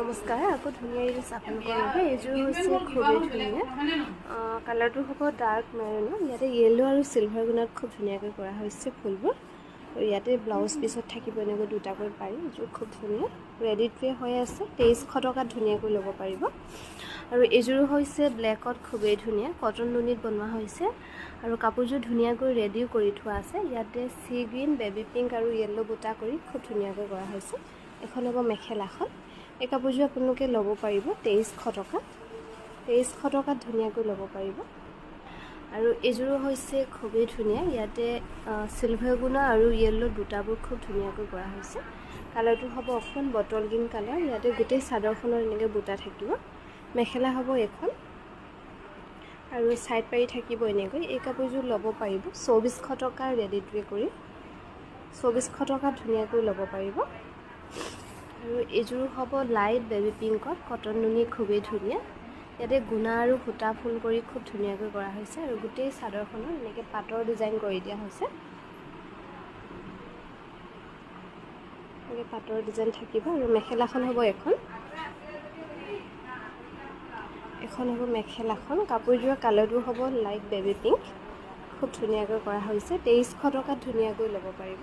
নমস্কাৰ আকৌ ধুনীয়া এই চাফল কৰিব এইযোৰ হৈছে খুবেই ধুনীয়া কালাৰটো হ'ব ডাৰ্ক মেৰুন ইয়াতে ইয়েলো আৰু সিলভাৰ গুণত খুব ধুনীয়াকৈ কৰা হৈছে ফুলবোৰ আৰু ইয়াতে ব্লাউজ পিছত থাকিব এনেকৈ দুটাকৈ পাৰি এইযোৰ খুব ধুনীয়া ৰেডি টু ৱে হৈ আছে 2300 টকাত ধুনীয়াকৈ ল'ব পাৰিব আৰু এইযোৰ হৈছে ব্লেকত খুবেই ধুনীয়া কটন নুনিত বনোৱা হৈছে আৰু কাপোৰযোৰ ধুনীয়াকৈ ৰেডিও কৰি থোৱা আছে ইয়াতে সি গ্ৰীন বেবি পিংক আৰু ইয়েলো বুটা কৰি খুব ধুনীয়াকৈ কৰা হৈছে এখন হ'ব মেখেলাখন এই কাপোৰযোৰ আপোনালোকে ল'ব পাৰিব 2300 টকা 2300 টকাত ধুনীয়াকৈ ল'ব পাৰিব আৰু এইযোৰ হৈছে খুবেই ধুনীয়া ইয়াতে সিলভাৰ গুণা আৰু ইয়েলো বুটাবোৰ খুব ধুনীয়াকৈ কৰা হৈছে কালাৰটো হ'ব অকমান বটল গ্ৰীণ কালাৰ ইয়াতে গোটেই চাদৰখনৰ এনেকৈ বুটা থাকিব মেখেলা হ'ব এখন আৰু সাইড পাৰি থাকিব এনেকৈ এই কাপোৰযোৰ ল'ব পাৰিব 2400 টকা ৰেডি টু ৱে কৰি 2400 টকা ধুনীয়াকৈ ল'ব পাৰিব আৰু এইযোৰ হ'ব লাইট বেবি পিংকত কটন নুনি খুবেই ধুনীয়া ইয়াতে গুণা আৰু ফুটা ফুল কৰি খুব ধুনীয়াকৈ কৰা হৈছে আৰু গোটেই চাদৰখনত এনেকৈ পাটৰ ডিজাইন কৰি দিয়া হৈছে এনেকৈ পাটৰ ডিজাইন থাকিব আৰু মেখেলাখন হ'ব এখন হ'ব মেখেলাখন কাপোৰযোৰৰ কালাৰটো হ'ব লাইট বেবি পিংক খুব ধুনীয়াকৈ কৰা হৈছে 2300 টকাত ধুনীয়াকৈ ল'ব পাৰিব